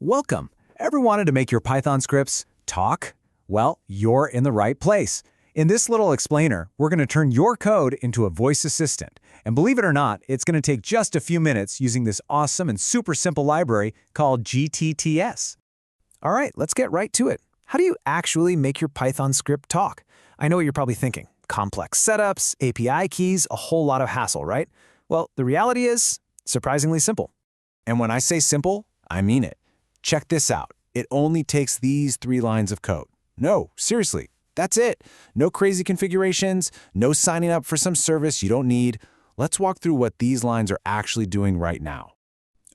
Welcome! Ever wanted to make your Python scripts talk? Well, you're in the right place. In this little explainer, we're going to turn your code into a voice assistant. And believe it or not, it's going to take just a few minutes using this awesome and super simple library called gTTS. All right, let's get right to it. How do you actually make your Python script talk? I know what you're probably thinking. Complex setups, API keys, a whole lot of hassle, right? Well, the reality is surprisingly simple. And when I say simple, I mean it. Check this out. It only takes these 3 lines of code. No, seriously, that's it. No crazy configurations, no signing up for some service you don't need. Let's walk through what these lines are actually doing right now.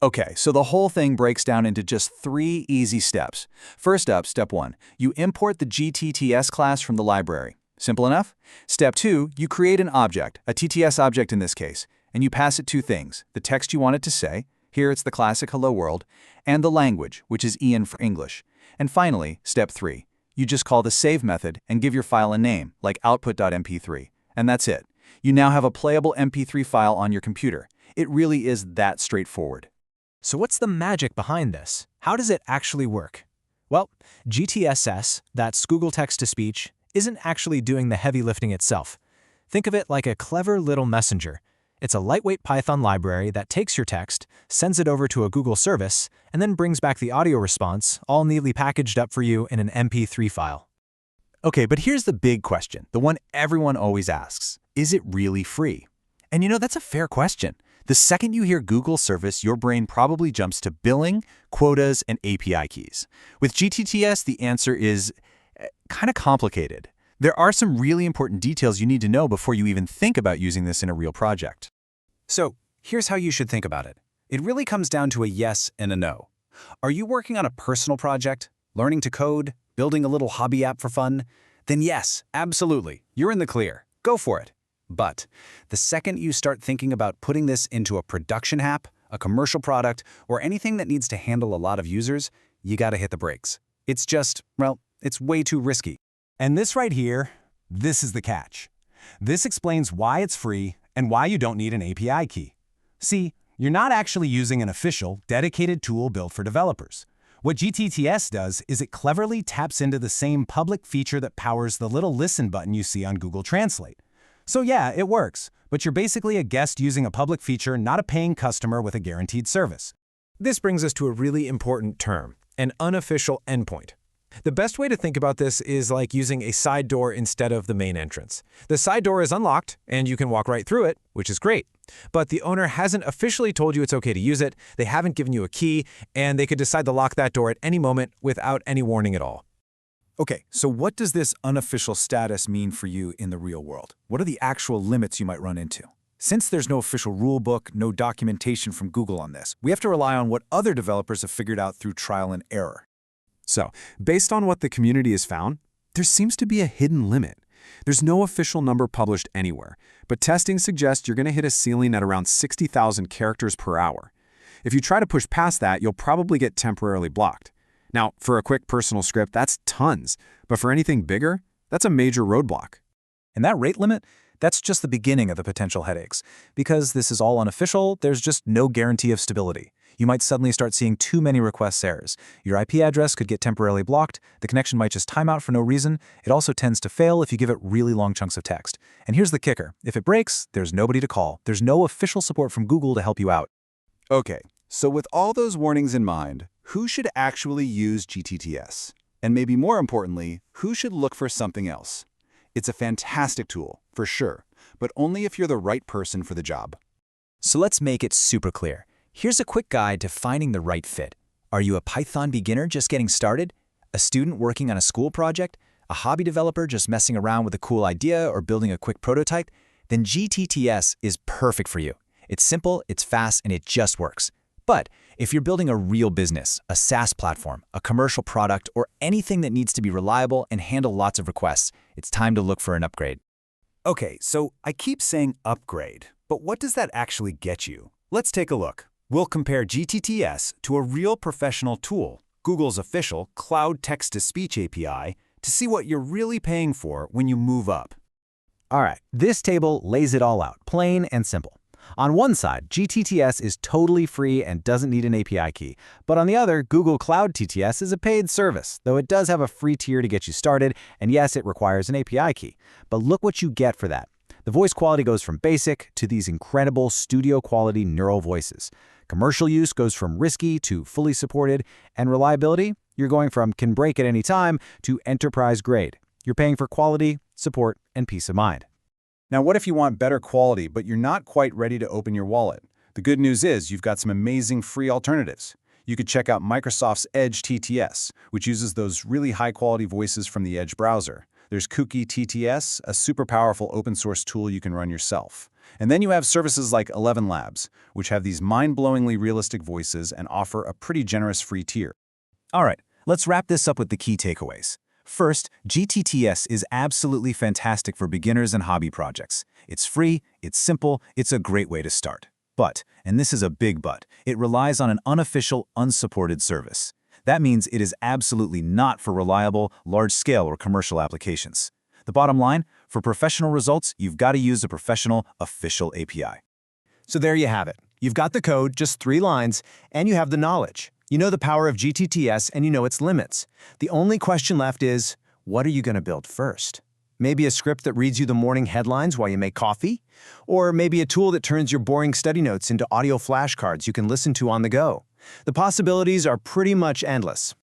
Okay, so the whole thing breaks down into just 3 easy steps. First up, step 1, you import the gTTS class from the library. Simple enough? Step 2, you create an object, a TTS object in this case, and you pass it 2 things, the text you want it to say, here it's the classic hello world, and the language, which is Ian for English. And finally, step 3, you just call the save method and give your file a name, like output.mp3. And that's it. You now have a playable MP3 file on your computer. It really is that straightforward. So what's the magic behind this? How does it actually work? Well, GTSS, that's Google Text-to-Speech, isn't actually doing the heavy lifting itself. Think of it like a clever little messenger. It's a lightweight Python library that takes your text, sends it over to a Google service, and then brings back the audio response, all neatly packaged up for you in an MP3 file. Okay, but here's the big question, the one everyone always asks. Is it really free? And you know, that's a fair question. The second you hear Google service, your brain probably jumps to billing, quotas, and API keys. With gTTS, the answer is kind of complicated. There are some really important details you need to know before you even think about using this in a real project. So here's how you should think about it. It really comes down to a yes and a no. Are you working on a personal project, learning to code, building a little hobby app for fun? Then yes, absolutely, you're in the clear. Go for it. But the second you start thinking about putting this into a production app, a commercial product, or anything that needs to handle a lot of users, you gotta hit the brakes. It's just, well, it's way too risky. And this right here, this is the catch. This explains why it's free and why you don't need an API key. See, you're not actually using an official, dedicated tool built for developers. What gTTS does is it cleverly taps into the same public feature that powers the little listen button you see on Google Translate. So yeah, it works, but you're basically a guest using a public feature, not a paying customer with a guaranteed service. This brings us to a really important term, an unofficial endpoint. The best way to think about this is like using a side door instead of the main entrance. The side door is unlocked, and you can walk right through it, which is great. But the owner hasn't officially told you it's okay to use it, they haven't given you a key, and they could decide to lock that door at any moment without any warning at all. Okay, so what does this unofficial status mean for you in the real world? What are the actual limits you might run into? Since there's no official rulebook, no documentation from Google on this, we have to rely on what other developers have figured out through trial and error. So, based on what the community has found, there seems to be a hidden limit. There's no official number published anywhere, but testing suggests you're going to hit a ceiling at around 60,000 characters per hour. If you try to push past that, you'll probably get temporarily blocked. Now, for a quick personal script, that's tons, but for anything bigger, that's a major roadblock. And that rate limit, that's just the beginning of the potential headaches. Because this is all unofficial, there's just no guarantee of stability. You might suddenly start seeing too many request errors. Your IP address could get temporarily blocked, the connection might just time out for no reason. It also tends to fail if you give it really long chunks of text. And here's the kicker. If it breaks, there's nobody to call. There's no official support from Google to help you out. Okay, so with all those warnings in mind, who should actually use gTTS? And maybe more importantly, who should look for something else? It's a fantastic tool, for sure, but only if you're the right person for the job. So let's make it super clear. Here's a quick guide to finding the right fit. Are you a Python beginner just getting started? A student working on a school project? A hobby developer just messing around with a cool idea or building a quick prototype? Then gTTS is perfect for you. It's simple, it's fast, and it just works. But if you're building a real business, a SaaS platform, a commercial product, or anything that needs to be reliable and handle lots of requests, it's time to look for an upgrade. Okay, so I keep saying upgrade, but what does that actually get you? Let's take a look. We'll compare gTTS to a real professional tool, Google's official Cloud Text-to-Speech API, to see what you're really paying for when you move up. All right, this table lays it all out, plain and simple. On one side, gTTS is totally free and doesn't need an API key. But on the other, Google Cloud TTS is a paid service, though it does have a free tier to get you started, and yes, it requires an API key. But look what you get for that. The voice quality goes from basic to these incredible studio-quality neural voices. Commercial use goes from risky to fully supported, and reliability, you're going from can break at any time to enterprise grade. You're paying for quality, support, and peace of mind. Now, what if you want better quality, but you're not quite ready to open your wallet? The good news is you've got some amazing free alternatives. You could check out Microsoft's Edge TTS, which uses those really high-quality voices from the Edge browser. There's Kooky TTS, a super powerful open-source tool you can run yourself. And then you have services like 11 Labs, which have these mind-blowingly realistic voices and offer a pretty generous free tier. All right, let's wrap this up with the key takeaways. First, gTTS is absolutely fantastic for beginners and hobby projects. It's free, it's simple, it's a great way to start. But, and this is a big but, it relies on an unofficial, unsupported service. That means it is absolutely not for reliable, large-scale or commercial applications. The bottom line, for professional results, you've got to use a professional, official API. So there you have it. You've got the code, just 3 lines, and you have the knowledge. You know the power of gTTS and you know its limits. The only question left is, what are you going to build first? Maybe a script that reads you the morning headlines while you make coffee? Or maybe a tool that turns your boring study notes into audio flashcards you can listen to on the go? The possibilities are pretty much endless.